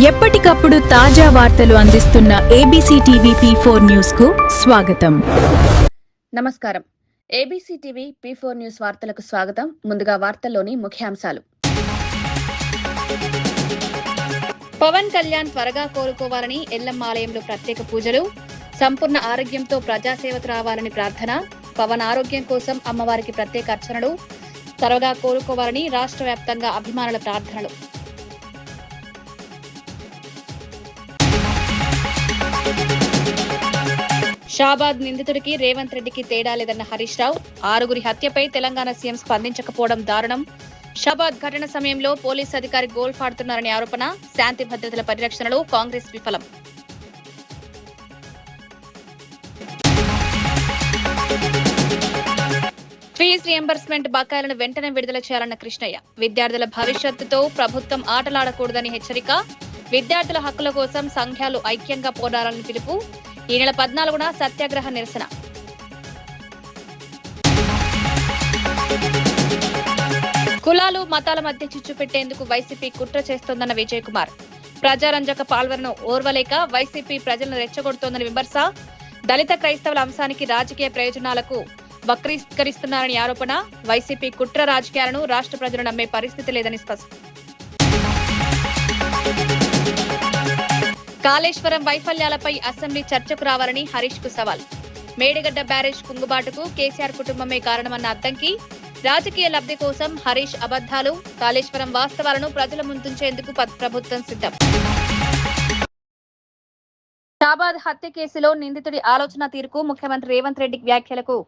ఎప్పటికప్పుడు తాజా వార్తలు అందిస్తున్న ABC టీవీ P4 న్యూస్ కు స్వాగతం. నమస్కారం. ABC టీవీ P4 న్యూస్ వార్తలకు స్వాగతం. ముందుగా వార్తల్లోని ముఖ్యాంశాలు. పవన్ కళ్యాణ్ త్వరగా కోలుకోవాలని ఎల్లమ్మ ఆలయంలో ప్రత్యేక పూజలు. సంపూర్ణ ఆరోగ్యంతో ప్రజాసేవకు రావాలని ప్రార్థన. పవన్ ఆరోగ్యం కోసం అమ్మవారికి ప్రత్యేక అర్చనలు. త్వరగా కోలుకోవాలని రాష్ట్ర వ్యాప్తంగా అభిమానుల ప్రార్థనలు. షాబాద్ నిందితుడికి రేవంత్ రెడ్డికి తేడా లేదన్న హరీష్ రావు. 6గురి హత్యపై తెలంగాణ సీఎం స్పందించకపోవడం దారుణం. షాబాద్ ఘటన సమయంలో పోలీసు అధికారి గోల్ఫ్ ఆడుతున్నారనే ఆరోపణ. శాంతి భద్రతల పరిరక్షణలో కాంగ్రెస్ విఫలం. ఫీజు రియంబర్స్మెంట్ బకాయిలను వెంటనే విడుదల చేయాలన్న కృష్ణయ్య. విద్యార్థుల భవిష్యత్తుతో ప్రభుత్వం ఆటలాడకూడదని హెచ్చరిక. విద్యార్థుల హక్కుల కోసం సంఘాలు ఐక్యంగా పోరాడాలని పిలుపు. ఈ నెల 14న సత్యాగ్రహ నిరసన. కులాలు మతాల మధ్య చిచ్చు పెట్టేందుకు వైసీపీ కుట్ర చేస్తోందన్న విజయ్ కుమార్. ప్రజారంజక పాల్వలను ఓర్వలేక వైసీపీ ప్రజలను రెచ్చగొడుతోందని విమర్శ. దళిత క్రైస్తవుల అంశానికి రాజకీయ ప్రయోజనాలకు వక్రీకరిస్తున్నారని ఆరోపణ. వైసీపీ కుట్ర రాజకీయాలను రాష్ట్ర ప్రజలు నమ్మే పరిస్థితి లేదని స్పష్టం. కాళేశ్వరం వైఫల్యాలపై అసెంబ్లీ చర్చకు రావాలని హరీష్ కు సవాల్. మేడిగడ్డ బ్యారేజ్ కుంగుబాటుకు కేసీఆర్ కుటుంబమే కారణమన్న అద్దంకి. రాజకీయ లబ్ధి కోసం హరీష్ అబద్దాలు. కాళేశ్వరం వాస్తవాలను ప్రజల ముందుంచేందుకు ప్రభుత్వం సిద్ధం. షాబాద్ హత్య కేసులో నిందితుడి ఆలోచన తీరుకు ముఖ్యమంత్రి రేవంత్ రెడ్డి వ్యాఖ్యలకు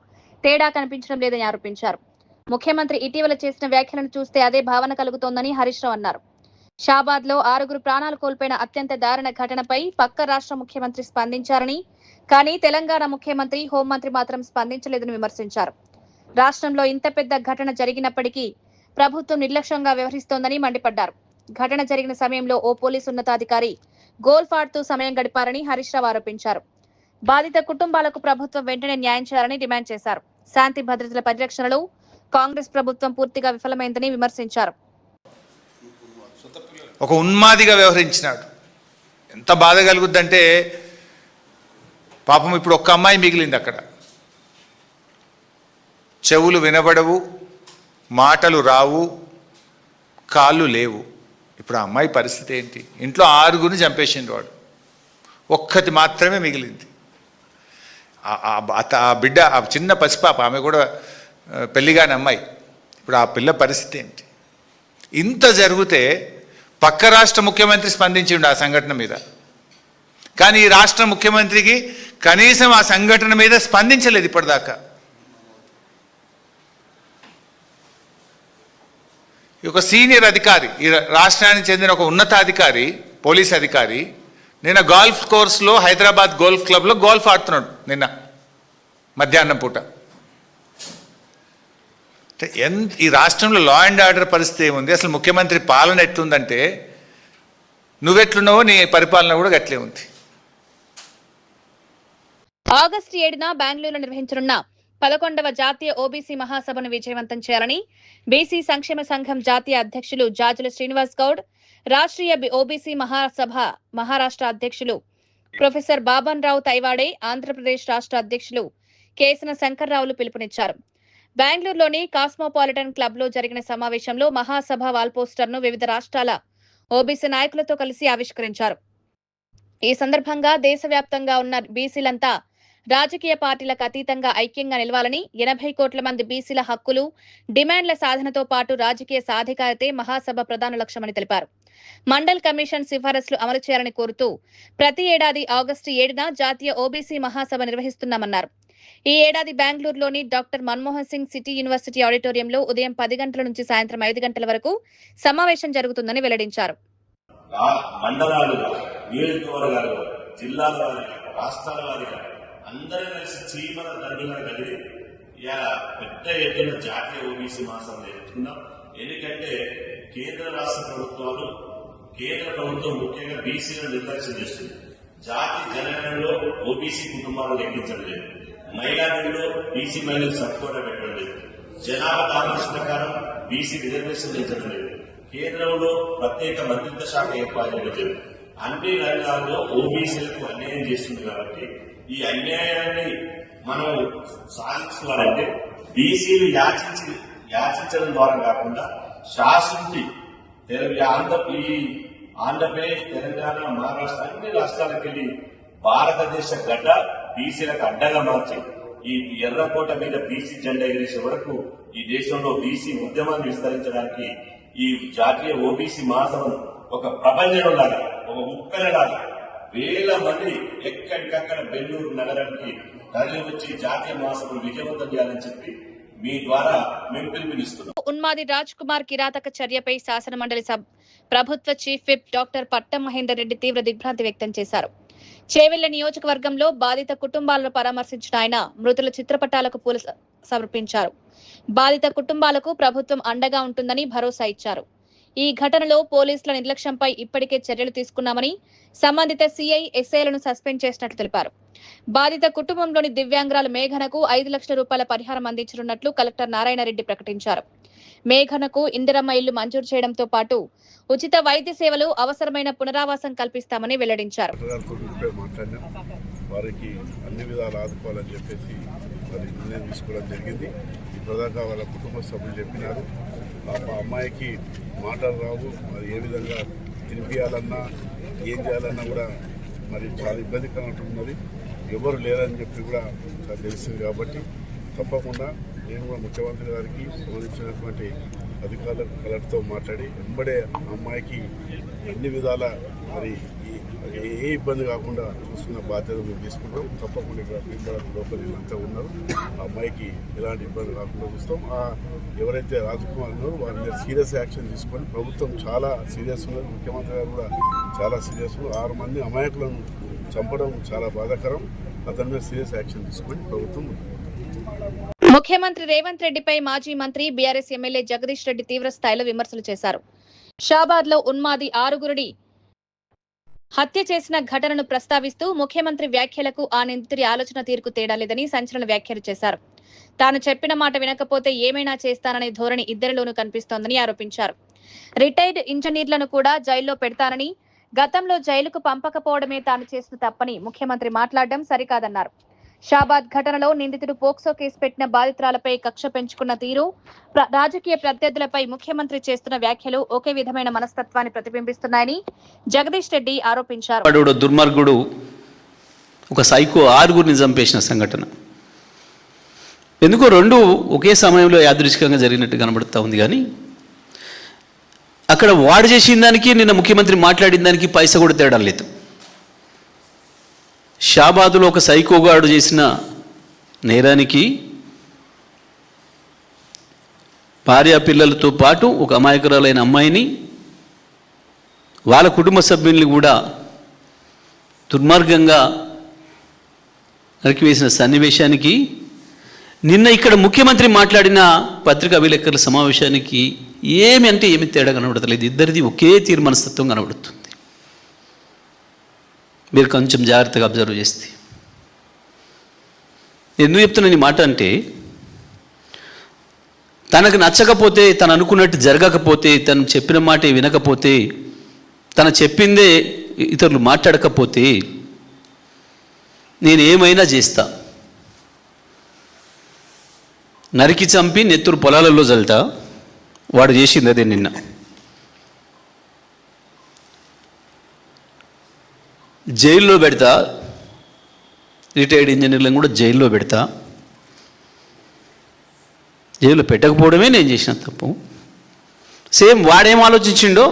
తేడా కనిపించడం లేదని ఆరోపించారు. ముఖ్యమంత్రి ఇటీవల చేసిన వ్యాఖ్యలను చూస్తే అదే భావన కలుగుతోందని హరీష్ రావు అన్నారు. షాబాద్ లో 6గురు ప్రాణాలు కోల్పోయిన అత్యంత దారుణ ఘటనపై పక్క రాష్ట్ర ముఖ్యమంత్రి స్పందించారని, కానీ తెలంగాణ ముఖ్యమంత్రి హోంమంత్రి మాత్రం స్పందించలేదని విమర్శించారు. రాష్ట్రంలో ఇంత పెద్ద ఘటన జరిగినప్పటికీ ప్రభుత్వం నిర్లక్ష్యంగా వ్యవహరిస్తోందని మండిపడ్డారు. ఘటన జరిగిన సమయంలో ఓ పోలీసు ఉన్నతాధికారి గోల్ఫ్ ఆడుతూ సమయం గడిపారని హరీష్ రావు ఆరోపించారు. బాధిత కుటుంబాలకు ప్రభుత్వం వెంటనే న్యాయం చేయాలని డిమాండ్ చేశారు. శాంతి భద్రతల పరిరక్షణలో కాంగ్రెస్ ప్రభుత్వం పూర్తిగా విఫలమైందని విమర్శించారు. ఒక ఉన్మాదిగా వ్యవహరించినాడు. ఎంత బాధ కలుగుద్దంటే, పాపం ఇప్పుడు ఒక్క అమ్మాయి మిగిలింది అక్కడ. చెవులు వినబడవు, మాటలు రావు, కాళ్ళు లేవు. ఇప్పుడు ఆ అమ్మాయి పరిస్థితి ఏంటి? ఇంట్లో 6గురిని చంపేసిండు వాడు, ఒక్కటి మాత్రమే మిగిలింది. ఆ బిడ్డ, ఆ చిన్న పసిపాప, ఆమె కూడా పెళ్లిగాని అమ్మాయి. ఇప్పుడు ఆ పిల్ల పరిస్థితి ఏంటి? ఇంత జరిగితే పక్క రాష్ట్ర ముఖ్యమంత్రి స్పందించిండు ఆ సంఘటన మీద, కానీ ఈ రాష్ట్ర ముఖ్యమంత్రికి కనీసం ఆ సంఘటన మీద స్పందించలేదు ఇప్పటిదాకా. ఒక సీనియర్ అధికారి, ఈ రాష్ట్రానికి చెందిన ఒక ఉన్నతాధికారి, పోలీస్ అధికారి, నిన్న గోల్ఫ్ కోర్సులో హైదరాబాద్ గోల్ఫ్ క్లబ్లో గోల్ఫ్ ఆడుతున్నాడు నిన్న మధ్యాహ్నం పూట. ఈ రాష్ట్రంలో లా అండ్ ఆర్డర్ పరిస్థితి ఏముంది? అసలు ముఖ్యమంత్రి పాలన ఎట్లుందంటే, నువ్వెట్లున్నావో నీ పరిపాలన కూడా గట్లే ఉంది. ఆగస్టు 7న బెంగళూరులో నిర్వహించనున్న 11వ జాతీయ ఓబీసీ మహాసభను విజయవంతం చేయాలని బీసీ సంక్షేమ సంఘం జాతీయ అధ్యక్షులు జాజుల శ్రీనివాస్ గౌడ్, రాష్ట్రీయ ఓబీసీ మహాసభ మహారాష్ట్ర అధ్యక్షులు ప్రొఫెసర్ బాబన్ రావు తైవాడే, ఆంధ్రప్రదేశ్ రాష్ట్ర అధ్యక్షులు కేసన శంకర్రావులు పిలుపునిచ్చారు. బెంగళూరులోని కాస్మోపాలిటన్ క్లబ్ లో జరిగిన సమావేశంలో మహాసభ వాల్ పోస్టర్ ను వివిధ రాష్ట్రాల ఓబీసీ నాయకులతో కలిసి ఆవిష్కరించారు. ఈ సందర్భంగా దేశవ్యాప్తంగా ఉన్న బీసీలంతా రాజకీయ పార్టీలకు అతీతంగా ఐక్యంగా నిలవాలని, 80 కోట్ల మంది బీసీల హక్కులు, డిమాండ్ల సాధనతో పాటు రాజకీయ సాధికారతే మహాసభ ప్రధాన లక్ష్యమని తెలిపారు. మండల్ కమిషన్ సిఫారసులు అమలు చేయాలని కోరుతూ ప్రతి ఏడాది ఆగస్టు 7న జాతీయ ఓబీసీ మహాసభ నిర్వహిస్తున్నామన్నారు. ఈ ఏడాది బెంగళూరులోని doctor Manmohan Singh city university ఆడిటోరియంలో ఉదయం 10 గంటల నుంచి సాయంత్రం 5 గంటల వరకు సమావేశం జరుగుతుందని వెల్లడించారు. మండలాలుగా, నియోజకవర్గాలుగా, జిల్లాల వారిగా, రాష్ట్రాల వారిగా అందరూ కలిసి చీమల దండుగా కలిగి ఇలా పెద్ద ఎత్తున జాతీయ ఓబీసీ మహాసభ జరుగుతున్నాం. ఎందుకంటే కేంద్ర రాష్ట్ర ప్రభుత్వాలు, కేంద్ర ప్రభుత్వం ముఖ్యంగా బీసీలను నిర్లక్ష్యం చేస్తుంది. జాతి జనగణనలో ఓబీసీ కుటుంబాలు లెక్కించడం లేదు. మైనారిటీలో బీసీ మహిళలకు సపోర్ట్ పెట్టడం లేదు. జనాభా దాఖలు ప్రకారం బీసీ రిజర్వేషన్ ఇచ్చడం లేదు. కేంద్రంలో ప్రత్యేక మంత్రిత్వ శాఖ ఏర్పాటు చేయడం లేదు. అన్ని రంగాల్లో ఓబీసీలకు అన్యాయం చేస్తుంది. కాబట్టి ఈ అన్యాయాన్ని మనం సాధించుకోవాలంటే బీసీలు యాచించడం ద్వారా కాకుండా శాసించి ఆంధ్రప్రదేశ్, తెలంగాణ, మహారాష్ట్ర అన్ని రాష్ట్రాలకు వెళ్ళి భారతదేశ గడ్డ బీసీలకు అడ్డగా మార్చి ఈ ఎర్రకోట మీద బీసీ జెండా ఎగిరేసే వరకు ఈ దేశంలో బీసీ ఉద్యమాన్ని విస్తరించడానికి ఈ జాతీయ ఓబీసీ మహాసభను ఒక ప్రపంచం లాగా, ఒక ఉప్పెనలాగా వేల మంది ఎక్కడికక్కడ బెంగళూరు నగరానికి తరలి వచ్చి జాతీయ మహాసభను విజయవంతం చేయాలని చెప్పి మీ ద్వారా మేము పిలుపునిస్తున్నాం. ఉన్మాది రాజ్ కుమార్ కిరాతక చర్యపై శాసనమండలి ప్రభుత్వ చీఫ్ విప్ డాక్టర్ పట్టం మహేందర్ రెడ్డి తీవ్ర దిగ్భ్రాంతి వ్యక్తం చేశారు. చేవెళ్ల నియోజకవర్గంలో బాధిత కుటుంబాలను పరామర్శించిన ఆయన మృతుల చిత్రపటాలకు పూలు సమర్పించారు. బాధిత కుటుంబాలకు ప్రభుత్వం అండగా ఉంటుందని భరోసా ఇచ్చారు. ఈ ఘటనలో పోలీసుల నిర్లక్ష్యంపై ఇప్పటికే చర్యలు తీసుకున్నామని, సంబంధిత సీఐ, ఎస్ఐలను సస్పెండ్ చేసినట్లు తెలిపారు. బాధిత కుటుంబంలోని దివ్యాంగురాలు మేఘనకు 5 లక్షల రూపాయల పరిహారం అందించనున్నట్లు కలెక్టర్ నారాయణరెడ్డి ప్రకటించారు. మేఘనకు ఇందిరమ్మ ఇల్లు మంజూరు చేయడంతో పాటు ఉచిత వైద్య సేవలు, అవసరమైన పునరావాసం కల్పిస్తామని వెల్లడించారు. వారికి అన్ని విధాలు ఆదుకోవాలని చెప్పేసి మరి నిర్ణయం తీసుకోవడం జరిగింది. ఇప్పటిదాకా వాళ్ళ కుటుంబ సభ్యులు చెప్పినారు, ఆ అమ్మాయికి మాటలు రావు, మరి ఏ విధంగా తినిపించాలన్నా ఏం చేయాలన్నా కూడా మరి చాలా ఇబ్బందికరంగా ఉన్నది. ఎవరు లేరని చెప్పి కూడా చాలా తెలిసింది. కాబట్టి తప్పకుండా నేను కూడా ముఖ్యమంత్రి గారికి సంబంధించినటువంటి అధికారులకు కలెక్టర్తో మాట్లాడి వెంబడే అమ్మాయికి అన్ని విధాల మరి ఏ ఇబ్బంది కాకుండా చూసుకున్న బాధ్యత మేము తీసుకుంటాం. తప్పకుండా ఇక్కడ భీమవరం లోపల అంతా ఉన్నారు, ఆ అమ్మాయికి ఎలాంటి ఇబ్బంది కాకుండా చూస్తాం. ఎవరైతే రాజకుమార్ ఉన్నారో వారి మీద సీరియస్ యాక్షన్ తీసుకొని ప్రభుత్వం చాలా సీరియస్ ఉన్నది. ముఖ్యమంత్రి గారు కూడా చాలా సీరియస్. 6 మంది అమాయకులను చంపడం చాలా బాధాకరం. అతని మీద సీరియస్ యాక్షన్ తీసుకొని ప్రభుత్వం ముఖ్యమంత్రి రేవంత్ రెడ్డిపై మాజీ మంత్రి బీఆర్ఎస్ ఎమ్మెల్యే జగదీష్ రెడ్డి తీవ్ర స్థాయిలో విమర్శలు చేశారు. షాబాద్ లో ఉన్మాది 6గురిని హత్య చేసిన ఘటనను ప్రస్తావిస్తూ ముఖ్యమంత్రి వ్యాఖ్యలకు ఆ నిందితుడి ఆలోచన తీరుకు తేడా లేదని సంచలన వ్యాఖ్యలు చేశారు. తాను చెప్పిన మాట వినకపోతే ఏమైనా చేస్తాననే ధోరణి ఇద్దరిలోనూ కనిపిస్తోందని ఆరోపించారు. రిటైర్డ్ ఇంజనీర్లను కూడా జైల్లో పెడతానని, గతంలో జైలుకు పంపకపోవడమే తాను చేసిన తప్పని ముఖ్యమంత్రి మాట్లాడడం సరికాదన్నారు. షాబాద్ ఘటనలో నిందితుడు పోక్సో కేసు పెట్టిన బాధితురాలపై కక్ష పెంచుకున్న తీరు, రాజకీయ ప్రత్యర్థులపై ముఖ్యమంత్రి చేస్తున్న వ్యాఖ్యలు ఒకే విధమైన మనస్తత్వాన్ని ప్రతిబింబిస్తున్నాయని జగదీష్ రెడ్డి ఆరోపించారు. దుర్మార్గుడు ఒక సైకో 6గురిని చంపేసిన సంఘటన ఎందుకో 2 ఒకే సమయంలో యాదృచ్ఛికంగా జరిగినట్టు కనబడుతూ ఉంది. కానీ అక్కడ వాడు చేసిన దానికి నిన్న ముఖ్యమంత్రి మాట్లాడిన దానికి పైసా కూడా తేడా లేదు. షాబాదులో ఒక సైకోగాడు చేసిన నేరానికి భార్య పిల్లలతో పాటు ఒక అమాయకురాలైన అమ్మాయిని, వాళ్ళ కుటుంబ సభ్యుల్ని కూడా దుర్మార్గంగా నరికివేసిన సన్నివేశానికి నిన్న ఇక్కడ ముఖ్యమంత్రి మాట్లాడిన పత్రికా విలేకరుల సమావేశానికి ఏమి తేడా కనబడతలేదు. ఇద్దరిది ఒకే తీరు మనస్తత్వం కనబడుతుంది. మీరు కొంచెం జాగ్రత్తగా అబ్జర్వ్ చేస్తే ఎందుకు చెప్తున్నాను ఈ మాట అంటే, తనకు నచ్చకపోతే, తను అనుకున్నట్టు జరగకపోతే, తను చెప్పిన మాట వినకపోతే, తను చెప్పిందే ఇతరులు మాట్లాడకపోతే నేను ఏమైనా చేస్తా, నరికి చంపి నెత్తురు పొలాలలో జల్తా. వాడు చేసింది అదే. నిన్న జైల్లో పెడతా, రిటైర్డ్ ఇంజనీర్లను కూడా జైల్లో పెడతా. జైల్లో పెట్టకపోవడమే నేను చేసిన తప్పు. సేమ్ వాడేం ఆలోచించిండో,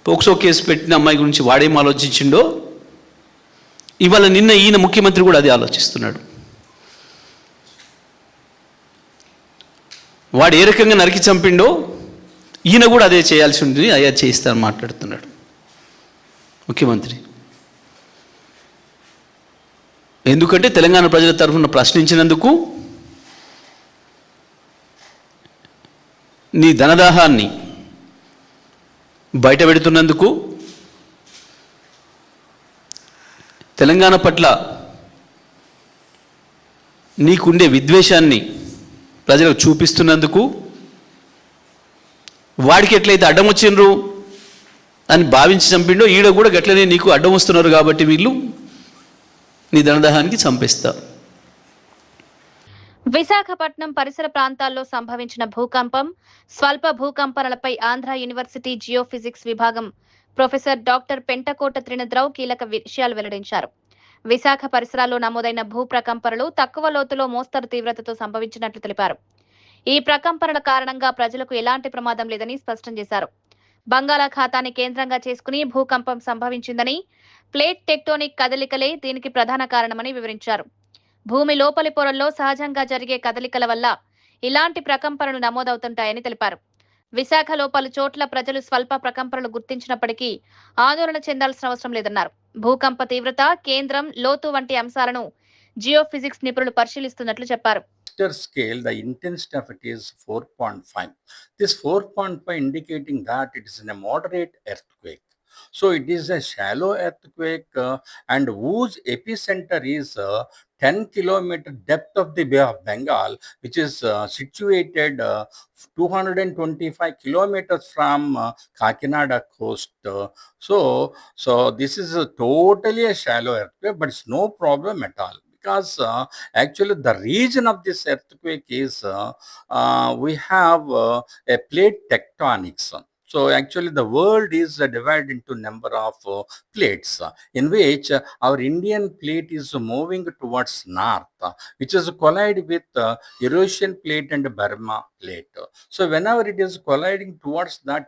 పోక్సో కేసు పెట్టిన అమ్మాయి గురించి వాడేం ఆలోచించిండో, ఇవాళ నిన్న ఈయన ముఖ్యమంత్రి కూడా అదే ఆలోచిస్తున్నాడు. వాడు ఏ రకంగా నరికి చంపిండో ఈయన కూడా అదే చేయాల్సి ఉంటుంది, అయ్యా చేయిస్తానని మాట్లాడుతున్నాడు ముఖ్యమంత్రి. ఎందుకంటే తెలంగాణ ప్రజల తరఫున ప్రశ్నించినందుకు, నీ ధనదాహాన్ని బయట పెడుతున్నందుకు, తెలంగాణ పట్ల నీకుండే విద్వేషాన్ని ప్రజలకు చూపిస్తున్నందుకు, వాడికి ఎట్లయితే అడ్డం వచ్చిండ్రు అని భావించి చంపిండో, ఈడ కూడా గట్లనే నీకు అడ్డం వస్తున్నారు కాబట్టి వీళ్ళు నీ ధనదాహానికి చంపేస్తారు. విశాఖపట్నం పరిసర ప్రాంతాల్లో సంభవించిన భూకంపం, స్వల్ప భూకంపనలపై ఆంధ్ర యూనివర్సిటీ జియోఫిజిక్స్ విభాగం ప్రొఫెసర్ డాక్టర్ పెంటకోట త్రినద్రావు కీలక విషయాలు వెల్లడించారు. విశాఖ పరిసరాల్లో నమోదైన భూ ప్రకంపనలు తక్కువ లోతులో మోస్తరు తీవ్రతతో సంభవించినట్లు తెలిపారు. ఈ ప్రకంపనల కారణంగా ప్రజలకు ఎలాంటి ప్రమాదం లేదని స్పష్టం చేశారు. బంగాళాఖాతాన్ని కేంద్రంగా చేసుకుని భూకంపం సంభవించిందని, ప్లేట్ టెక్టోనిక్ కదలికలే దీనికి ప్రధాన కారణమని వివరించారు. భూమి లోపలి పొరల్లో సహజంగా జరిగే కదలికల వల్ల ఇలాంటి ప్రకంపనలు నమోదవుతుంటాయని తెలిపారు. విశాఖలో పలు చోట్ల ప్రజలు స్వల్ప ప్రకంపనలు గుర్తించినప్పటికీ ఆందోళన చెందాల్సిన అవసరం లేదన్నారు. భూకంప తీవ్రత, కేంద్రం, లోతు వంటి అంశాలను జియోఫిజిక్స్ నిపుణులు పరిశీలిస్తున్నట్లు చెప్పారు. Scale, the intensity of it is 4.5. This 4.5 indicating that it is a moderate earthquake. So it is a shallow earthquake and whose epicenter is 10 kilometer depth of the Bay of Bengal, which is situated 225 kilometers from Kakinada coast. So this is totally a shallow earthquake, but it's no problem at all. Because actually the region of this earthquake is we have a plate tectonics. So actually the world is divided into number of plates in which our Indian plate is moving towards north, which is collide with Eurasian plate and Burma plate. So whenever it is colliding towards that,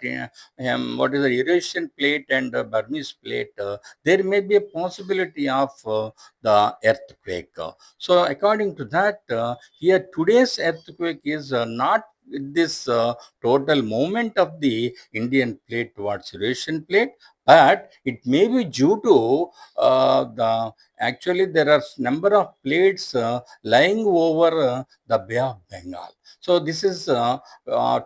what is the Eurasian plate and Burmese plate, there may be a possibility of the earthquake. So according to that, here today's earthquake is not this total movement of the Indian plate towards Eurasian plate, but it may be due to actually there are number of plates lying over the Bay of Bengal. So this is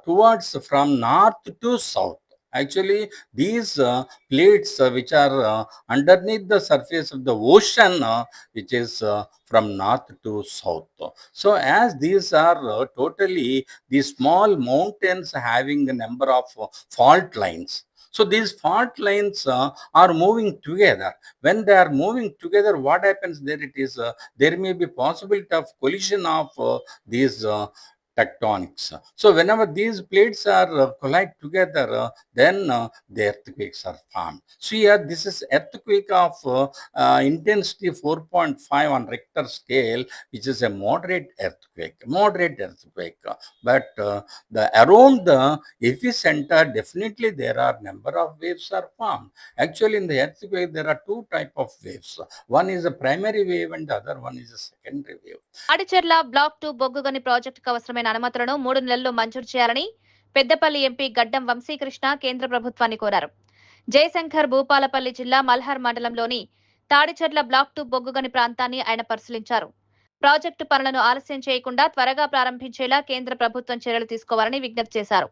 towards from north to south. Actually, these plates which are underneath the surface of the ocean, which is from north to south. So as these are totally these small mountains having a number of fault lines. So these fault lines are moving together. When they are moving together, what happens there? It is there may be possibility of collision of these tectonics. So whenever these plates are collide together, then the earthquakes are formed. So here this is earthquake of intensity 4.5 on Richter scale, which is a moderate earthquake. But the around the epicenter, definitely there are number of waves are formed. Actually in the earthquake there are two type of waves. One is a primary wave and the other one is a secondary wave. Adicherla block 2 బొగ్గుగని ప్రాజెక్టుకు అవసరమైన అనుమతులను 3 నెలల్లో మంజూరు చేయాలని Peddapalli MP గడ్డం వంశీకృష్ణ కేంద్ర ప్రభుత్వాన్ని కోరారు. జయశంకర్ భూపాలపల్లి జిల్లా మల్హార్ మండలంలోని తాడిచెర్ల బ్లాక్ 2 బొగ్గుగని ప్రాంతాన్ని ఆయన పరిశీలించారు. ప్రాజెక్టు పనులను ఆలస్యం చేయకుండా త్వరగా ప్రారంభించేలా కేంద్ర ప్రభుత్వం చర్యలు తీసుకోవాలని విజ్ఞప్తి చేశారు.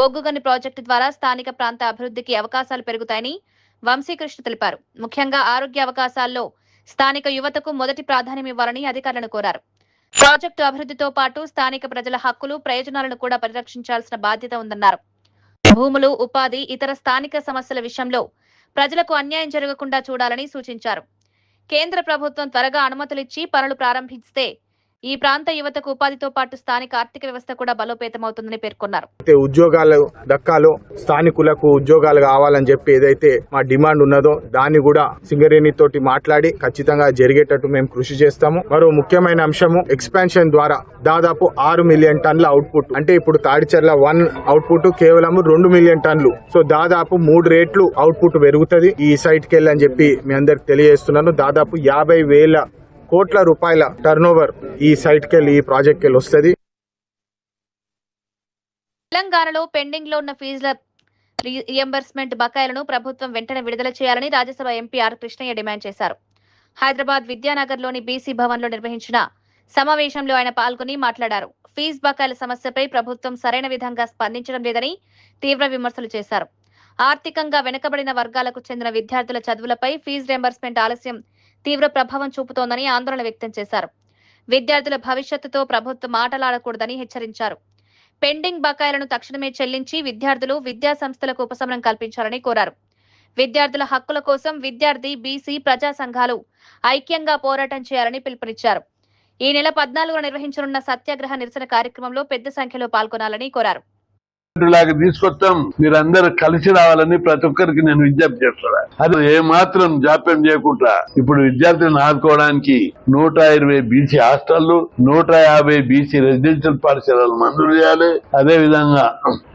బొగ్గుగని ప్రాజెక్టు ద్వారా స్థానిక ప్రాంత అభివృద్ధికి అవకాశాలు పెరుగుతాయని వంశీకృష్ణ తెలిపారు. ముఖ్యంగా ఆరోగ్య అవకాశాల్లో స్థానిక యువతకు మొదటి ప్రాధాన్యం ఇవ్వాలని అధికారులను కోరారు. ప్రాజెక్టు అభివృద్ధితో పాటు స్థానిక ప్రజల హక్కులు, ప్రయోజనాలను కూడా పరిరక్షించాల్సిన బాధ్యత ఉందన్నారు. భూములు, ఉపాధి, ఇతర స్థానిక సమస్యల విషయంలో ప్రజలకు అన్యాయం జరగకుండా చూడాలని సూచించారు. కేంద్ర ప్రభుత్వం త్వరగా అనుమతులిచ్చి పనులు ప్రారంభిస్తే ఈ ప్రాంత యువతకు ఉపాధితో పాటు స్థానిక ఆర్థిక వ్యవస్థ కూడా బలోపేతమవుతుందని పేర్కొన్నారు. ఉద్యోగాలు దక్కాలో, స్థానికులకు ఉద్యోగాలు కావాలని చెప్పి ఏదైతే మా డిమాండ్ ఉన్నదో దాన్ని కూడా సింగరేణి తోటి మాట్లాడి ఖచ్చితంగా జరిగేటట్టు మేము కృషి చేస్తాము. మరో ముఖ్యమైన అంశము ఎక్స్పాన్షన్ ద్వారా దాదాపు 6 మిలియన్ టన్ల అవుట్పుట్, అంటే ఇప్పుడు తాడిచెర్ల 1 అవుట్పుట్ కేవలం 2 మిలియన్ టన్లు. సో దాదాపు 3 రేట్లు అవుట్పుట్ పెరుగుతుంది ఈ సైట్ కి వెళ్ళని చెప్పి మీ అందరికి తెలియజేస్తున్నాను. దాదాపు 50,000 కోట్ల రూపాయల టర్నోవర్ ఈ సైట్ కి వెళ్ళి, ఈ ప్రాజెక్ట్ కి వెళ్ళి వస్తుంది. తెలంగాణలో పెండింగ్ లో ఉన్న ఫీజుల రీఎంబర్స్మెంట్ బకాయిలను ప్రభుత్వం వెంటనే విడుదల చేయాలని రాజ్యసభ ఎంపీ ఆర్ కృష్ణయ్య డిమాండ్ చేశారు. హైదరాబాద్ విద్యానగర్లోని బీసీ భవన్ లో నిర్వహించిన సమావేశంలో ఆయన పాల్గొని మాట్లాడారు. ఫీజు బకాయిల సమస్యపై ప్రభుత్వం సరైన విధంగా స్పందించడం లేదని తీవ్ర విమర్శలు చేశారు. ఆర్థికంగా వెనుకబడిన వర్గాలకు చెందిన విద్యార్థుల చదువులపై ఫీజు రీఎంబర్స్మెంట్ ఆలస్యం తీవ్ర ప్రభావం చూపుతోందని ఆందోళన వ్యక్తం చేశారు. విద్యార్థుల భవిష్యత్తుతో ప్రభుత్వం ఆటలాడకూడదని హెచ్చరించారు. పెండింగ్ బకాయిలను తక్షణమే చెల్లించి విద్యార్థులు విద్యా సంస్థలకు ఉపశమనం కల్పించాలని కోరారు. విద్యార్థుల హక్కుల కోసం విద్యార్థి, బీసీ, ప్రజా సంఘాలు ఐక్యంగా పోరాటం చేయాలని పిలుపునిచ్చారు. ఈ నెల 14న నిర్వహించనున్న సత్యాగ్రహ నిరసన కార్యక్రమంలో పెద్ద సంఖ్యలో పాల్గొనాలని కోరారు. లాగా తీసుకొస్తాం, మీరందరూ కలిసి రావాలని ప్రతి ఒక్కరికి నేను విజ్ఞప్తి చేస్తున్నా. అది ఏమాత్రం జాప్యం చేయకుండా ఇప్పుడు విద్యార్థులను ఆదుకోవడానికి 120 బీసీ హాస్టళ్లు, 150 బీసీ రెసిడెన్షియల్ పాఠశాలలు మంజూరు చేయాలి. అదే విధంగా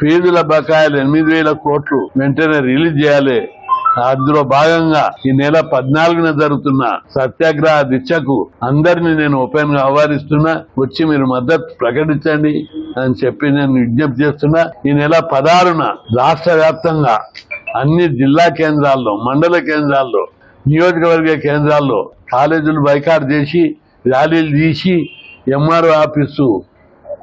ఫీజుల బకాయిలు 8,000 కోట్లు వెంటనే రిలీజ్ చేయాలి. అందులో భాగంగా ఈ నెల 14న జరుగుతున్న సత్యాగ్రహ దీక్షకు అందరినీ నేను ఓపెన్ గా ఆహ్వానిస్తున్నా. వచ్చి మీరు మద్దతు ప్రకటించండి అని చెప్పి నేను విజ్ఞప్తి చేస్తున్నా. ఈ నెల 16న రాష్ట్ర వ్యాప్తంగా అన్ని జిల్లా కేంద్రాల్లో, మండల కేంద్రాల్లో, నియోజకవర్గ కేంద్రాల్లో కాలేజీలు బైకాట్ చేసి ర్యాలీలు తీసి MRO office,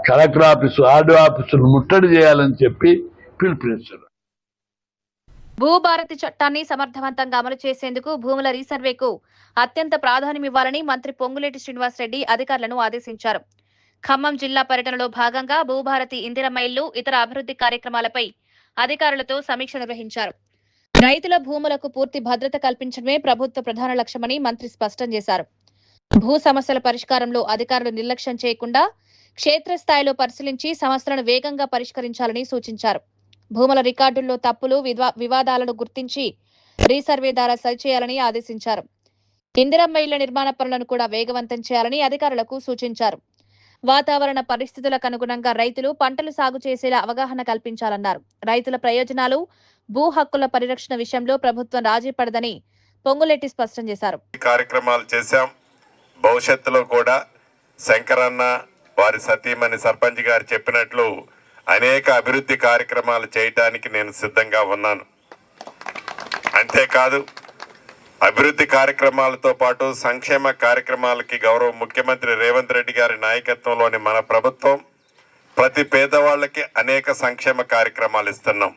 collector office, RDO ఆఫీసులు ముట్టడి చేయాలని చెప్పి పిలుపునిస్తున్నారు. భూభారతి చట్టాన్ని సమర్థవంతంగా అమలు చేసేందుకు భూముల రీసర్వేకు అత్యంత ప్రాధాన్యమివ్వాలని మంత్రి పొంగులేటి శ్రీనివాసరెడ్డి అధికారులను ఆదేశించారు. ఖమ్మం జిల్లా పర్యటనలో భాగంగా భూభారతి, ఇందిరమ్మ ఇల్లు, ఇతర అభివృద్ధి కార్యక్రమాలపై అధికారులతో సమీక్ష నిర్వహించారు. రైతుల భూములకు పూర్తి భద్రత కల్పించడమే ప్రభుత్వ ప్రధాన లక్ష్యమని మంత్రి స్పష్టం చేశారు. భూ సమస్యల పరిష్కారంలో అధికారులు నిర్లక్ష్యం చేయకుండా క్షేత్రస్థాయిలో పరిశీలించి సమస్యలను వేగంగా పరిష్కరించాలని సూచించారు. భూముల రికార్డుల్లో తప్పులు, వివాదాలను గుర్తించి రీసర్వే ద్వారా సరిచేయాలని ఆదేశించారు. ఇందిరమ్మ ఇళ్ల నిర్మాణ పనులను కూడా వేగవంతం చేయాలని అధికారులకు సూచించారు. వాతావరణ పరిస్థితులకు అనుగుణంగా రైతులు పంటలు సాగు చేసేలా అవగాహన కల్పించాలన్నారు. రైతుల ప్రయోజనాలు, భూ హక్కుల పరిరక్షణ విషయంలో ప్రభుత్వం రాజీ పడదని పొంగులేటి స్పష్టం చేశారు. కార్యక్రమాలు చేశాం. భవిష్యత్తులో కూడా శంకరన్న, వారి సతీమణి సర్పంచ్ గారు చెప్పినట్లు అనేక అభివృద్ధి కార్యక్రమాలు చేయడానికి నేను సిద్ధంగా ఉన్నాను. అంతేకాదు, అభివృద్ధి కార్యక్రమాలతో పాటు సంక్షేమ కార్యక్రమాలకి గౌరవ ముఖ్యమంత్రి రేవంత్ రెడ్డి గారి నాయకత్వంలోని మన ప్రభుత్వం ప్రతి పేదవాళ్ళకి అనేక సంక్షేమ కార్యక్రమాలు ఇస్తున్నాం.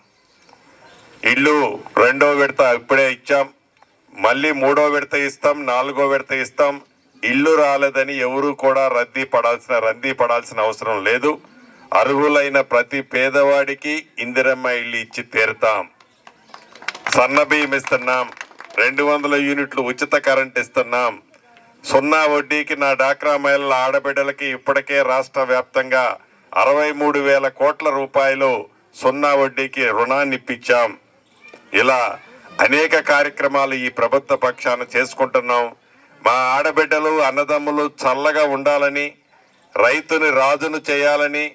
ఇల్లు 2వ విడత ఇప్పుడే ఇచ్చాం, మళ్ళీ 3వ విడత ఇస్తాం, 4వ విడత ఇస్తాం. ఇల్లు రాలేదని ఎవరూ కూడా రంది పడాల్సిన అవసరం లేదు. అర్హులైన ప్రతి పేదవాడికి ఇందిరమ్మ ఇల్లు ఇచ్చి తీరుతాం. సన్న బియ్యం ఇస్తున్నాం, 200 యూనిట్లు ఉచిత కరెంట్ ఇస్తున్నాం. 0 వడ్డీకి నా డాక్రా మహిళల ఆడబిడ్డలకి ఇప్పటికే రాష్ట్ర వ్యాప్తంగా 63,000 కోట్ల రూపాయలు 0 వడ్డీకి రుణాన్ని ఇప్పించాం. ఇలా అనేక కార్యక్రమాలు ఈ ప్రభుత్వ పక్షాన చేసుకుంటున్నాం. మా ఆడబిడ్డలు, అన్నదమ్ములు చల్లగా ఉండాలని, రైతుని రాజును చేయాలని,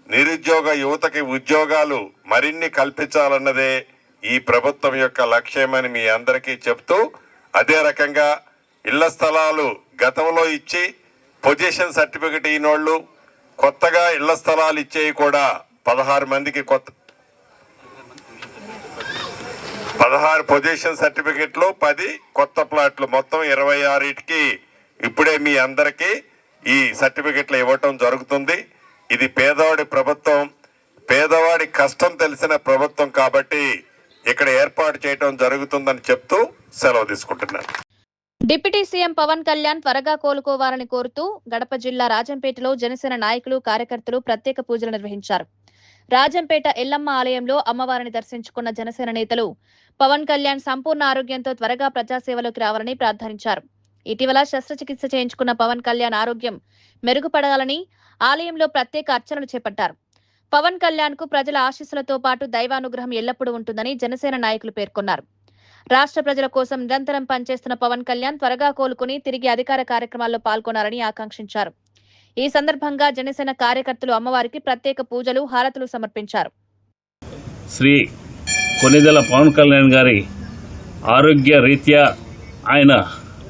నిరుద్యోగ యువతకి ఉద్యోగాలు మరిన్ని కల్పించాలన్నదే ఈ ప్రభుత్వం యొక్క లక్ష్యమని మీ అందరికీ చెప్తూ, అదే రకంగా ఇళ్ల స్థలాలు గతంలో ఇచ్చి పొజిషన్ సర్టిఫికెట్ ఈనోళ్ళు కొత్తగా ఇళ్ల స్థలాలు ఇచ్చేవి కూడా 16 మందికి 16 పొజిషన్ సర్టిఫికెట్లు, 10 కొత్త ప్లాట్లు, మొత్తం 26కి ఇప్పుడే మీ అందరికీ ఈ సర్టిఫికెట్లు ఇవ్వటం జరుగుతుంది. ఇది పేదవాడి ప్రభుత్వం, పేదవాడి కష్టం తెలిసిన ప్రభుత్వం కాబట్టి ఇక్కడ ఏర్పాటు చేయడం జరుగుతుందని చెప్తూ సెలవు తీసుకుంటున్నాను. డిప్యూటీ సీఎం పవన్ కళ్యాణ్ త్వరగా కోలుకోవాలని కోరుతూ గడప జిల్లా రాజంపేటలో జనసేన నాయకులు, కార్యకర్తలు ప్రత్యేక పూజలు నిర్వహించారు. రాజంపేట ఎల్లమ్మ ఆలయంలో అమ్మవారిని దర్శించుకున్న జనసేన నేతలు పవన్ కళ్యాణ్ సంపూర్ణ ఆరోగ్యంతో త్వరగా ప్రజాసేవలోకి రావాలని ప్రార్థించారు. ఇటీవల శస్త్రచికిత్స చేయించుకున్న పవన్ కళ్యాణ్ ఆరోగ్యం మెరుగుపడాలని ఆలయంలో ప్రత్యేక అర్చనలు చేపట్టారు. పవన్ కళ్యాణ్ కు ప్రజల ఆశీస్సులతో పాటు దైవానుగ్రహం ఎల్లప్పుడూ ఉంటుందని జనసేన నాయకులు పేర్కొన్నారు. రాష్ట్ర ప్రజల కోసం నిరంతరం పనిచేస్తున్న పవన్ కళ్యాణ్ త్వరగా కోలుకుని తిరిగి అధికార కార్యక్రమాల్లో పాల్గొనాలని ఆకాంక్షించారు. ఈ సందర్భంగా జనసేన కార్యకర్తలు అమ్మవారికి ప్రత్యేక పూజలు, హారతులు సమర్పించారు. శ్రీ కొనిదెల పవన్ కళ్యాణ్ గారి ఆరోగ్య రీత్యా ఆయన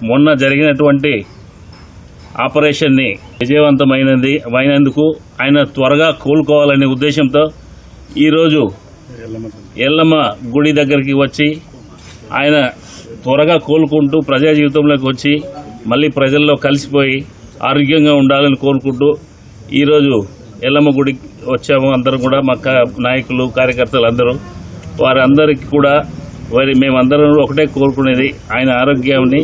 మొన్న జరిగినటువంటి ఆపరేషన్ని విజయవంతమైనందుకు ఆయన త్వరగా కోలుకోవాలనే ఉద్దేశంతో ఈరోజు ఎల్లమ్మ గుడి దగ్గరికి వచ్చి ఆయన త్వరగా కోలుకుంటూ ప్రజా జీవితంలోకి వచ్చి మళ్ళీ ప్రజల్లో కలిసిపోయి ఆరోగ్యంగా ఉండాలని కోరుకుంటూ ఈరోజు ఎల్లమ్మ గుడికి వచ్చాము. అందరూ కూడా మా నాయకులు, కార్యకర్తలు అందరూ, వారందరికీ కూడా మేమందరం ఒకటే కోరుకునేది ఆయన ఆరోగ్యాన్ని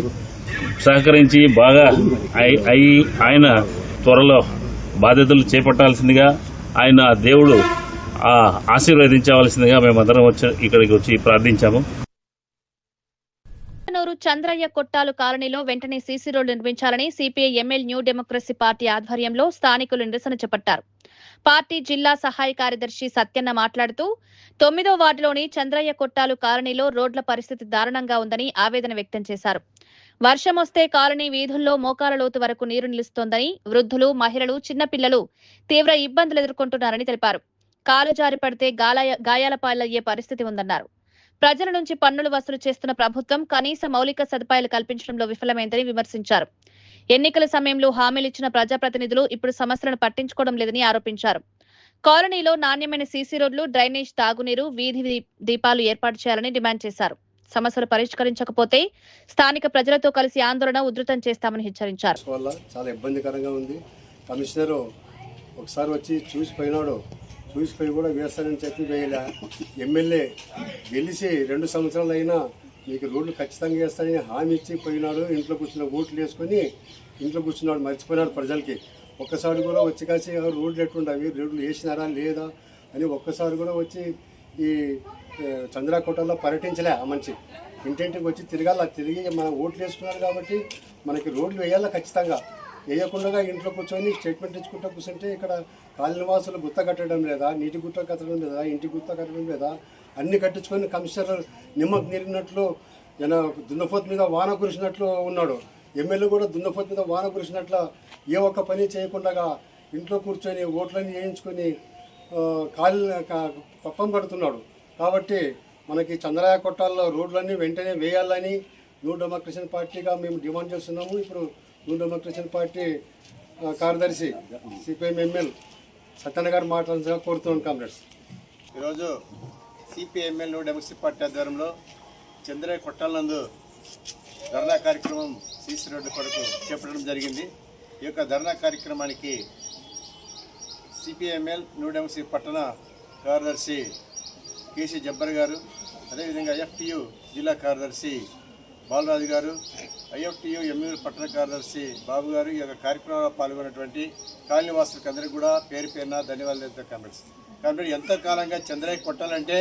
సహకరించి బాగా ఆయన త్వరలో బాధ్యతలు చేపట్టాల్సిందిగా ఆయన దేవుడు ఆశీర్వదించవలసిందిగా మేమందరం ఇక్కడికి వచ్చి ప్రార్థించాము. చంద్రయ్య కొట్టాలు కాలనీలో వెంటనే సీసీ రోడ్లు నిర్మించాలని CPI ML new democracy party ఆధ్వర్యంలో స్థానికులు నిరసన చేపట్టారు. పార్టీ జిల్లా సహాయ కార్యదర్శి సత్యన్న మాట్లాడుతూ 9వ వార్డులోని చంద్రయ్య కొట్టాలు కాలనీలో రోడ్ల పరిస్థితి దారుణంగా ఉందని ఆవేదన వ్యక్తం చేశారు. వర్షం వస్తే కాలనీ వీధుల్లో మోకాల లోతు వరకు నీరు నిలుస్తోందని, వృద్ధులు, మహిళలు, చిన్నపిల్లలు తీవ్ర ఇబ్బందులు ఎదుర్కొంటున్నారని తెలిపారు. కాలు జారి పడితే గాయాల పాలయ్యే పరిస్థితి ఉందన్నారు. ప్రజల నుంచి పన్నులు వసూలు చేస్తున్న ప్రభుత్వం కనీస మౌలిక సదుపాయాలు కల్పించడంలో విఫలమైందని విమర్శించారు. ఎన్నికల సమయంలో హామీలు ఇచ్చిన ప్రజాప్రతినిధులు ఇప్పుడు సమస్యలను పట్టించుకోవడం లేదని ఆరోపించారు. కాలనీలో నాణ్యమైన సీసీ రోడ్లు, డ్రైనేజ్, తాగునీరు, వీధి దీపాలు ఏర్పాటు చేయాలని డిమాండ్ చేశారు. సమస్యలు పరిష్కరించకపోతే స్థానిక ప్రజలతో కలిసి ఆందోళన ఉధృతం చేస్తామని హెచ్చరించారు. చాలా ఇబ్బందికరంగా ఉంది. కమిషనర్ ఒకసారి వచ్చి చూసిపోయినాడు, చూసిపోయి కూడా వేస్తానని చెప్పి వేయలే. ఎమ్మెల్యే గెలిచి 2 సంవత్సరాలు అయినా మీకు రోడ్లు ఖచ్చితంగా వేస్తానని హామీ ఇచ్చి పోయినాడు. ఇంట్లో కూర్చున్న ఓట్లు వేసుకొని ఇంట్లో కూర్చున్నాడు, మర్చిపోయినాడు ప్రజలకి. ఒక్కసారి కూడా వచ్చి కలిసి రోడ్లు ఎట్లుండవి, రోడ్లు వేసినారా లేదా అని ఒక్కసారి కూడా వచ్చి ఈ చంద్రకోటలో పర్యటించలే. ఆ మనిషి ఇంటింటికి వచ్చి తిరిగి మనం ఓట్లు వేసుకున్నారు కాబట్టి మనకి రోడ్లు వేయాలా ఖచ్చితంగా. వేయకుండా ఇంట్లో కూర్చొని స్టేట్మెంట్ ఇచ్చుకుంటూ కూర్చుంటే ఇక్కడ కాలనివాసులు గుత్త కట్టడం లేదా, నీటి గుత్త కట్టడం లేదా, ఇంటి గుత్త కట్టడం లేదా, అన్ని కట్టించుకొని కమిషనర్ నిమ్మకు నీరినట్లు దున్నపోతు మీద వాన కురిసినట్లు ఉన్నాడు. ఎమ్మెల్యే కూడా దున్నపోతు మీద వాన కురిసినట్ల ఏ ఒక్క పని చేయకుండా ఇంట్లో కూర్చొని ఓట్లన్నీ వేయించుకొని పప్పం పడుతున్నాడు. కాబట్టి మనకి చంద్రయ్య కొట్టాల్లో రోడ్లన్నీ వెంటనే వేయాలని న్యూ డెమోక్రసీ పార్టీగా మేము డిమాండ్ చేస్తున్నాము. ఇప్పుడు న్యూ డెమోక్రసీ పార్టీ కార్యదర్శి సిపిఐ ఎంఎల్ సత్యన్న గారు మాట్లాడాల్సిగా కోరుతున్నాను. కామ్రేడ్స్, ఈరోజు సిపిఎంఎల్ న్యూ డెమోక్రసీ పార్టీ ఆధ్వర్యంలో చంద్రయ్య కొట్టాల నందు ధర్నా కార్యక్రమం సీసీ రోడ్డు కొరకు చేపట్టడం జరిగింది. ఈ యొక్క ధర్నా కార్యక్రమానికి సిపిఎంఎల్ న్యూ డెమోక్రసీ పట్టణ కార్యదర్శి కేసీ జబ్బర్ గారు, అదేవిధంగా ఐఎఫ్టియు జిల్లా కార్యదర్శి బాలరాజు గారు, ఐఎఫ్టియు ఎంయూరు పట్టణ కార్యదర్శి బాబు గారు ఈ యొక్క కార్యక్రమంలో పాల్గొన్నటువంటి కాలనీవాసులకు అందరికీ కూడా పేరు పేరున ధన్యవాదాలు చెప్తారు. కాబట్టి ఎంతో కాలంగా చంద్రయ్య కొట్టాలంటే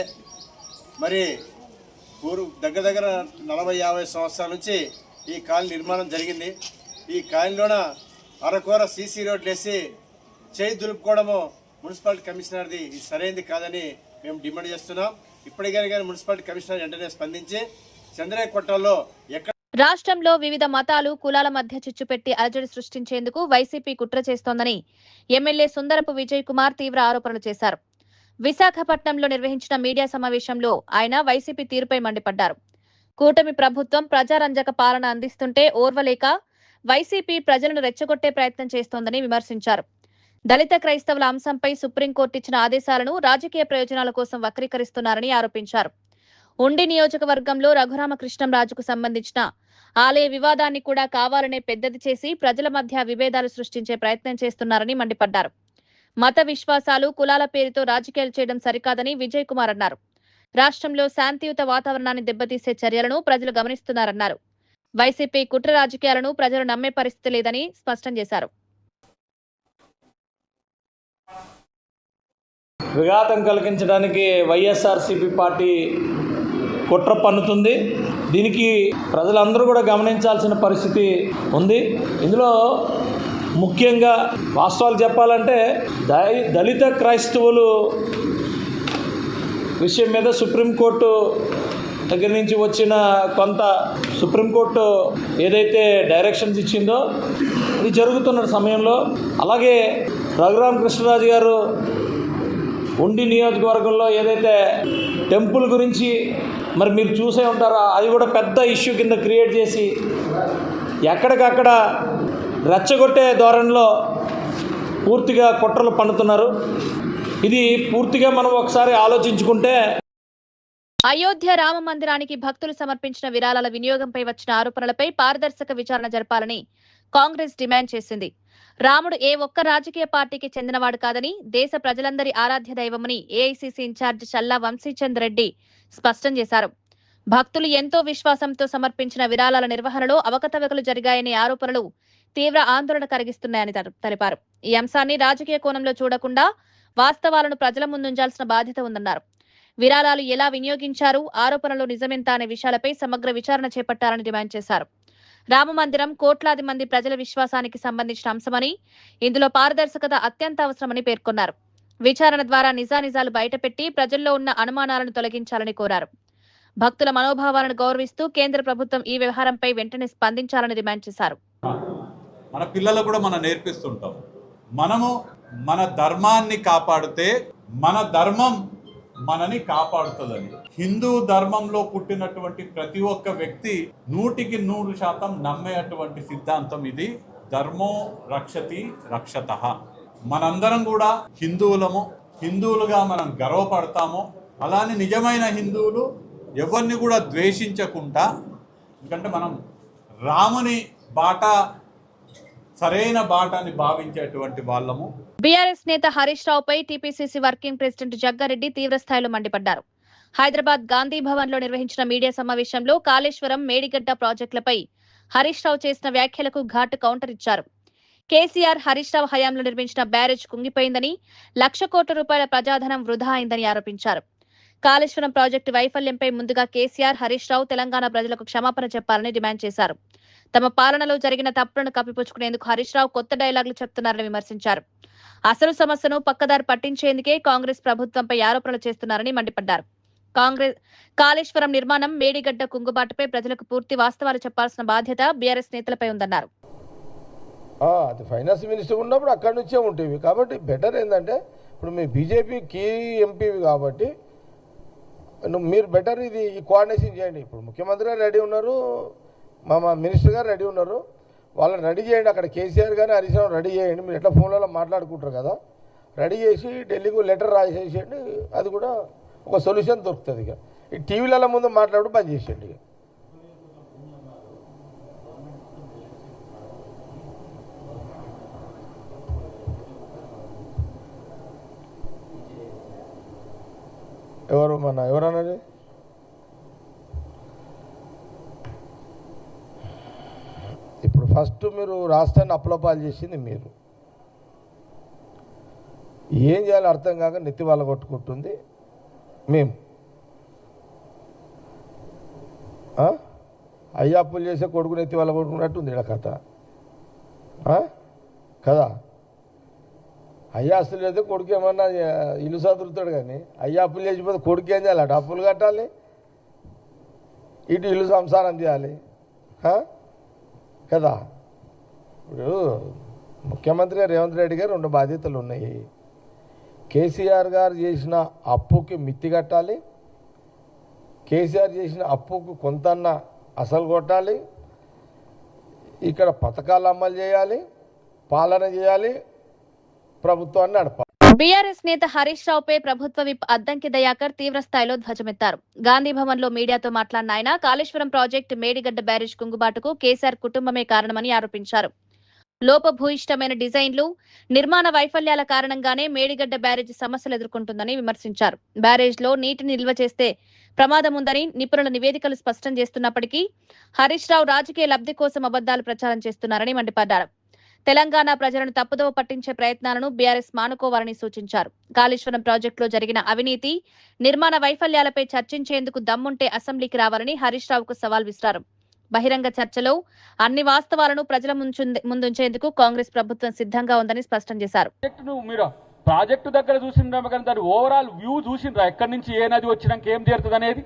మరి దగ్గర 40-50 సంవత్సరాల నుంచి ఈ కాలనీ నిర్మాణం జరిగింది. ఈ కాలనీలోన అరకొర సీసీ రోడ్లు వేసి చేయి దులుపుకోవడము మున్సిపాలిటీ కమిషనర్ది ఇది సరైనది కాదని మేము డిమాండ్ చేస్తున్నాం. ఇప్పటికైనా మున్సిపాలిటీ కమిషనర్ వెంటనే స్పందించి చంద్రయ్య కొట్టాల్లో రాష్ట్రంలో వివిధ మతాలు, కులాల మధ్య చిచ్చుపెట్టి అలజడి సృష్టించేందుకు వైసీపీ కుట్ర చేస్తోందని ఎమ్మెల్యే సుందరపు విజయ్ కుమార్ తీవ్ర ఆరోపణలు చేశారు. విశాఖపట్నంలో నిర్వహించిన మీడియా సమావేశంలో ఆయన వైసీపీ తీరుపై మండిపడ్డారు. కూటమి ప్రభుత్వం ప్రజారంజక పాలన అందిస్తుంటే ఓర్వలేక వైసీపీ ప్రజలను రెచ్చగొట్టే ప్రయత్నం చేస్తోందని విమర్శించారు. దళిత క్రైస్తవుల అంశంపై సుప్రీంకోర్టు ఇచ్చిన ఆదేశాలను రాజకీయ ప్రయోజనాల కోసం వక్రీకరిస్తున్నారని ఆరోపించారు. ఉండి నియోజకవర్గంలో రఘురామకృష్ణంరాజుకు సంబంధించిన ఆలయ వివాదాన్ని కూడా కావాలనే పెద్దది చేసి ప్రజల మధ్య విభేదాలు సృష్టించే ప్రయత్నం చేస్తున్నారని మండిపడ్డారు. మత విశ్వాసాలు, కులాల పేరుతో రాజకీయాలు చేయడం సరికాదని విజయ్ కుమార్ అన్నారు. రాష్ట్రంలో శాంతియుత వాతావరణాన్ని దెబ్బతీసే చర్యలను ప్రజలు గమనిస్తున్నారన్నారు. వైసీపీ కుట్ర రాజకీయాలను ప్రజలు నమ్మే పరిస్థితి లేదని స్పష్టం చేశారు. విఘాతం కలిగించడానికి వైఎస్ఆర్సీపీ పార్టీ కుట్ర పన్నుతుంది. దీనికి ప్రజలందరూ కూడా గమనించాల్సిన పరిస్థితి ఉంది. ఇందులో ముఖ్యంగా వాస్తవాలు చెప్పాలంటే దళిత క్రైస్తవులు విషయం మీద సుప్రీంకోర్టు దగ్గర నుంచి వచ్చిన కొంత సుప్రీంకోర్టు ఏదైతే డైరెక్షన్స్ ఇచ్చిందో ఇది జరుగుతున్న సమయంలో, అలాగే రఘురామకృష్ణరాజు గారు ఉండి నియోజకవర్గంలో ఏదైతే టెంపుల్ గురించి మరి మీరు చూసే ఉంటారో అది కూడా పెద్ద ఇష్యూ కింద క్రియేట్ చేసి ఎక్కడికక్కడ రెచ్చగొట్టే ధోరణిలో పూర్తిగా కుట్రలు పన్నుతున్నారు. ఇది పూర్తిగా మనం ఒకసారి ఆలోచించుకుంటే అయోధ్య రామ మందిరానికి భక్తులు సమర్పించిన విరాళాల వినియోగంపై వచ్చిన ఆరోపణలపై పారదర్శక విచారణ జరపాలని కాంగ్రెస్ డిమాండ్ చేసింది. రాముడు ఏ ఒక్క రాజకీయ పార్టీకి చెందినవాడు కాదని, దేశ ప్రజలందరి ఆరాధ్య దైవమని ఏఐసీసీ ఇన్ఛార్జి చల్లా వంశీచంద్ రెడ్డి స్పష్టం చేశారు. భక్తులు ఎంతో విశ్వాసంతో సమర్పించిన విరాళాల నిర్వహణలో అవకతవకలు జరిగాయనే ఆరోపణలు తీవ్ర ఆందోళన కలిగిస్తున్నాయని తెలిపారు. ఈ అంశాన్ని రాజకీయ కోణంలో చూడకుండా వాస్తవాలను ప్రజల ముందుంచాల్సిన బాధ్యత ఉందన్నారు. విరాళాలు ఎలా వినియోగించారు, ఆరోపణలు నిజమెంత అనే విషయాలపై సమగ్ర విచారణ చేపట్టాలని డిమాండ్ చేశారు. రామమందిరం కోట్లాది మంది ప్రజల విశ్వాసానికి సంబంధించిన అంశమని, ఇందులో పారదర్శకత అత్యంత అవసరమని పేర్కొన్నారు. విచారణ ద్వారా నిజానిజాలు బయటపెట్టి ప్రజల్లో ఉన్న అనుమానాలను తొలగించాలని కోరారు. భక్తుల మనోభావాలను గౌరవిస్తూ కేంద్ర ప్రభుత్వం ఈ వ్యవహారంపై వెంటనే స్పందించాలని డిమాండ్ చేశారు. మన పిల్లలకు కూడా మనం నేర్పిస్తుంటాం, మనము మన ధర్మాన్ని కాపాడితే మన ధర్మం మనని కాపాడుతుందని. హిందూ ధర్మంలో పుట్టినటువంటి ప్రతి ఒక్క వ్యక్తి 100% నమ్మేటువంటి సిద్ధాంతం ఇది. ధర్మో రక్షతి రక్షతః. మనందరం కూడా హిందువులము, హిందువులుగా మనం గర్వపడతాము. అలానే నిజమైన హిందువులు ఎవరిని కూడా ద్వేషించకుండా, ఎందుకంటే మనం రాముని బాట సరైన బాటని భావించేటువంటి వాళ్ళము. బీఆర్ఎస్ నేత హరీష్ రావుపై టీపీసీసీ వర్కింగ్ ప్రెసిడెంట్ జగ్గారెడ్డి తీవ్రస్థాయిలో మండిపడ్డారు. హైదరాబాద్ గాంధీ భవన్ లో నిర్వహించిన మీడియా సమావేశంలో కాళేశ్వరం, మేడిగడ్డ ప్రాజెక్టులపై హరీష్ రావు చేసిన వ్యాఖ్యలకు ఘాటు కౌంటర్ ఇచ్చారు. కేసీఆర్, హరీష్ రావు హయాంలో నిర్మించిన బ్యారేజ్ కుంగిపోయిందని, ₹1,00,000 కోట్ల ప్రజాధనం వృధా అయిందని ఆరోపించారు. కాళేశ్వరం ప్రాజెక్టు వైఫల్యంపై ముందుగా కేసీఆర్, హరీష్ రావు తెలంగాణ ప్రజలకు క్షమాపణ చెప్పాలని డిమాండ్ చేశారు. తమ పాలనలో జరిగిన తప్పులను కప్పిపుచ్చుకునేందుకు హరీష్ రావు కొత్త డైలాగులు చెప్తున్నారని విమర్శించారు. అసలు సమస్యను పక్కదారి పట్టించేందుకే కాంగ్రెస్ ప్రభుత్వంపై ఆరోపణలు చేస్తున్నారని మండిపడ్డారు. కాళేశ్వరం నిర్మాణం, మేడిగడ్డ కుంగుబాటుపై ప్రజలకు పూర్తి వాస్తవాలు చెప్పాల్సిన బాధ్యత బీఆర్ఎస్ నేతలపై ఉందన్నారు. అది ఫైనాన్స్ మినిస్టర్ ఉన్నప్పుడు అక్కడి నుంచే ఉండేవి. కాబట్టి బెటర్ ఏంటంటే ఇప్పుడు మీ బీజేపీ కీ ఎంపీవి కాబట్టి మీరు బెటర్ ఇది ఈ కోఆర్డినేషన్ చేయండి. ఇప్పుడు ముఖ్యమంత్రి గారు రెడీ ఉన్నారు, మా మినిస్టర్ గారు రెడీ ఉన్నారు, వాళ్ళని రెడీ చేయండి. అక్కడ కేసీఆర్ కానీ హరీష్ రావు రెడీ చేయండి. మీరు ఎట్లా ఫోన్లలో మాట్లాడుకుంటారు కదా, రెడీ చేసి ఢిల్లీకి లెటర్ రాసేసేయండి. అది కూడా ఒక సొల్యూషన్ దొరుకుతుంది. ఇక ఈ టీవీల ముందు మాట్లాడు బంద్ చేసేయండి. ఇక ఎవరన్నది ఇప్పుడు ఫస్ట్ మీరు రాష్ట్రాన్ని అప్పులపాలు చేసింది మీరు. ఏం చేయాలో అర్థం కాక నెత్తి వాళ్ళ కొట్టుకుంటుంది మేము. అయ్యా అప్పులు చేసే కొడుకు నెత్తి వాళ్ళ కొట్టుకున్నట్టుంది ఇక్కడ కథ కదా. అయ్యా అసలు అయితే కొడుకు ఏమన్నా ఇల్లు చదువుతాడు, కానీ అయ్యా అప్పులు చేసిపోతే కొడుకు ఏం చేయాలి? అటు అప్పులు కట్టాలి, ఇటు ఇల్లు సంసారం చేయాలి కదా. ఇప్పుడు ముఖ్యమంత్రి రేవంత్ రెడ్డి గారు 2 బాధ్యతలు ఉన్నాయి. కేసీఆర్ గారు చేసిన అప్పుకి మిత్తి కట్టాలి, కేసీఆర్ చేసిన అప్పుకు కొంతన్న అసలు కొట్టాలి, ఇక్కడ పథకాలు అమలు చేయాలి, పాలన చేయాలి, ప్రభుత్వాన్ని నడపాలి. బీఆర్ఎస్ నేత హరీష్ రావుపై ప్రభుత్వ విప్ అద్దంకి దయాకర్ తీవ్ర స్థాయిలో ధ్వజమెత్తారు. గాంధీ భవన్ లో మీడియాతో మాట్లాడిన ఆయన కాళేశ్వరం ప్రాజెక్టు, మేడిగడ్డ బ్యారేజ్ కుంగుబాటుకు కేసీఆర్ కుటుంబమే కారణమని ఆరోపించారు. లోపభూయిష్టమైన డిజైన్లు, నిర్మాణ వైఫల్యాల కారణంగానే మేడిగడ్డ బ్యారేజ్ సమస్యలు ఎదుర్కొంటుందని విమర్శించారు. బ్యారేజ్ లో నీటిని నిల్వ చేస్తే ప్రమాదం ఉందని నిపుణుల నివేదికలు స్పష్టం చేస్తున్నప్పటికీ హరీష్ రావు రాజకీయ లబ్ధి కోసం అబద్దాలు ప్రచారం చేస్తున్నారని మండిపడ్డారు. తెలంగాణ ప్రజలను తప్పుదోవ పట్టించే ప్రయత్నాలను బీఆర్ఎస్ మానుకోవాలని సూచించారు. కాళేశ్వరం ప్రాజెక్టులో జరిగిన అవినీతి, నిర్మాణ వైఫల్యాలపై చర్చించేందుకు దమ్ముంటే అసెంబ్లీకి రావాలని హరీష్ రావుకు సవాల్ విసిరారు. బహిరంగ చర్చలో అన్ని వాస్తవాలను ప్రజల ముందుంచేందుకు కాంగ్రెస్ ప్రభుత్వం సిద్ధంగా ఉందని స్పష్టం చేశారు. ప్రాజెక్టు దగ్గర చూసిండ్రా, కానీ దాని ఓవరాల్ వ్యూ చూసిండ్రా, ఎక్కడి నుంచి ఏ నది వచ్చినాక ఏం తీరుతుంది అనేది.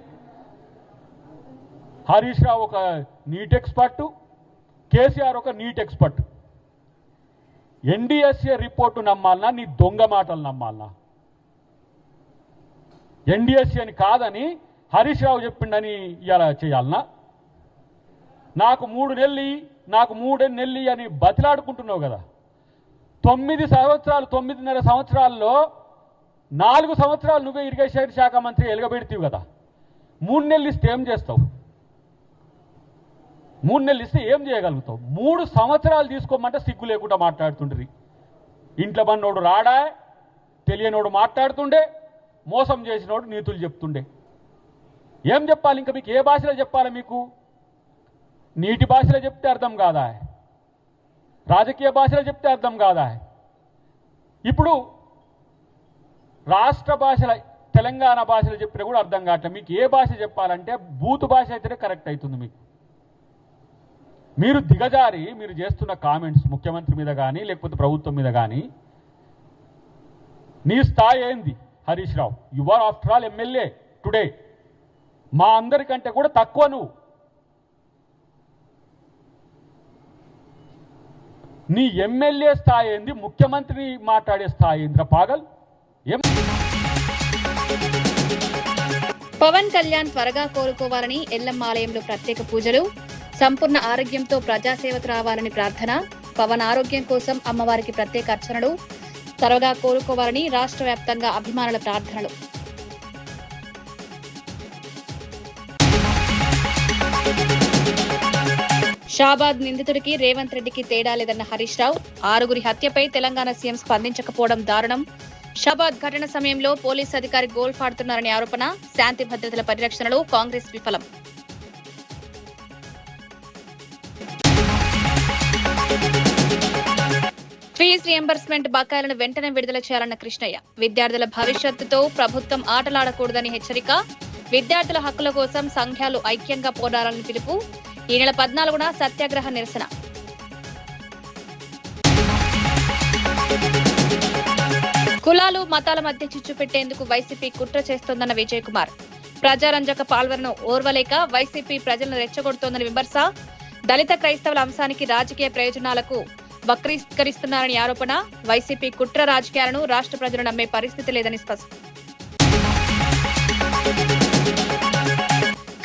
హరీష్ రావు ఒక నీట్ ఎక్స్పర్ట్, కేసీఆర్ ఒక నీట్ ఎక్స్పర్ట్. ఎన్డీఎస్ఏ రిపోర్టు నమ్మాలనా, నీ దొంగ మాటలు నమ్మాలనా? ఎన్డీఎస్ఏ అని కాదని హరీష్ రావు చెప్పిండని ఇలా చేయాలనా? నాకు 3 నెలలు అని బతిలాడుకుంటున్నావు కదా. 9 సంవత్సరాలు, 9.5 సంవత్సరాల్లో 4 సంవత్సరాలు నువ్వే ఇరిగేషన్ శాఖ మంత్రి ఎలుగబెడితీవు కదా. 3 నెలలు ఇస్తే ఏం చేస్తావు? 3 నెలలు ఇస్తే ఏం చేయగలుగుతావు? 3 సంవత్సరాలు తీసుకోమంటే సిగ్గు లేకుండా మాట్లాడుతుండ్రి. ఇంట్లో పన్నోడు రాడా, తెలియనోడు మాట్లాడుతుండే, మోసం చేసినోడు నీతులు చెప్తుండే. ఏం చెప్పాలి ఇంకా? మీకు ఏ భాషలో చెప్పాలి? మీకు నీటి భాషలో చెప్తే అర్థం కాదా? రాజకీయ భాషలో చెప్తే అర్థం కాదా? ఇప్పుడు రాష్ట్ర భాషల తెలంగాణ భాషలు చెప్పినా కూడా అర్థం కావట్లేదు. మీకు ఏ భాష చెప్పాలంటే బూతు భాష అయితేనే కరెక్ట్ అవుతుంది. మీకు మీరు దిగజారి మీరు చేస్తున్న కామెంట్స్ ముఖ్యమంత్రి మీద కానీ లేకపోతే ప్రభుత్వం మీద కానీ, నీ స్థాయి ఏంది Harish Rao? You are after all MLA today. మా అందరికంటే కూడా తక్కువ నువ్వు. నీ ఎమ్మెల్యే స్థాయి ఏంది, ముఖ్యమంత్రి మాట్లాడే స్థాయి ఏంద్ర పాగల్? పవన్ కళ్యాణ్ త్వరగా కోలుకోవాలని ఎల్లమ్మ ఆలయంలో ప్రత్యేక పూజలు. సంపూర్ణ ఆరోగ్యంతో ప్రజాసేవకు రావాలని ప్రార్థన. పవన్ ఆరోగ్యం కోసం అమ్మవారికి ప్రత్యేక అర్చనలు. త్వరగా కోలుకోవాలని రాష్ట్ర వ్యాప్తంగా అభిమానుల ప్రార్థనలు. షాబాద్ నిందితుడికి రేవంత్ రెడ్డికి తేడా లేదన్న హరీష్ రావు. 6గురి హత్యపై తెలంగాణ సీఎం స్పందించకపోవడం దారుణం. షాబాద్ ఘటన సమయంలో పోలీసు అధికారి గోల్ఫ్ ఆడుతున్నారనే ఆరోపణ. శాంతి భద్రతల పరిరక్షణలో కాంగ్రెస్ విఫలం. ఫీజు రియంబర్స్మెంట్ బకాయిలను వెంటనే విడుదల చేయాలన్న కృష్ణయ్య. విద్యార్థుల భవిష్యత్తుతో ప్రభుత్వం ఆటలాడకూడదని హెచ్చరిక. విద్యార్థుల హక్కుల కోసం సంఘాలు ఐక్యంగా పోరాడాలని పిలుపు. ఈ నెల 14న సత్యాగ్రహ నిరసన. కులాలు మతాల మధ్య చిచ్చు పెట్టేందుకు వైసీపీ కుట్ర చేస్తోందన్న విజయ్ కుమార్. ప్రజారంజక పాల్వలను ఓర్వలేక వైసీపీ ప్రజలను రెచ్చగొడుతోందని విమర్శ. దళిత క్రైస్తవుల అంశానికి రాజకీయ ప్రయోజనాలకు వక్రీకరిస్తున్నారని ఆరోపణ. వైసీపీ కుట్ర రాజకీయాలను రాష్ట్ర ప్రజలు నమ్మే పరిస్థితి లేదని స్పష్టం.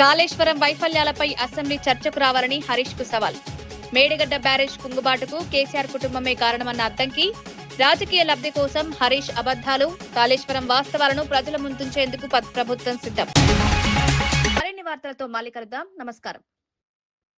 కాళేశ్వరం వైఫల్యాలపై అసెంబ్లీ చర్చకు రావాలని హరీష్ కు సవాల్. మేడిగడ్డ బ్యారేజ్ కుంగుబాటుకు కేసీఆర్ కుటుంబమే కారణమన్న అద్దంకి. రాజకీయ లబ్ధి కోసం హరీష్ అబద్ధాలు. కాళేశ్వరం వాస్తవాలను ప్రజల ముందుంచేందుకు ప్రభుత్వం సిద్ధం. మరిన్ని వార్తలతో మళ్ళీ కలుద్దాం. నమస్కారం.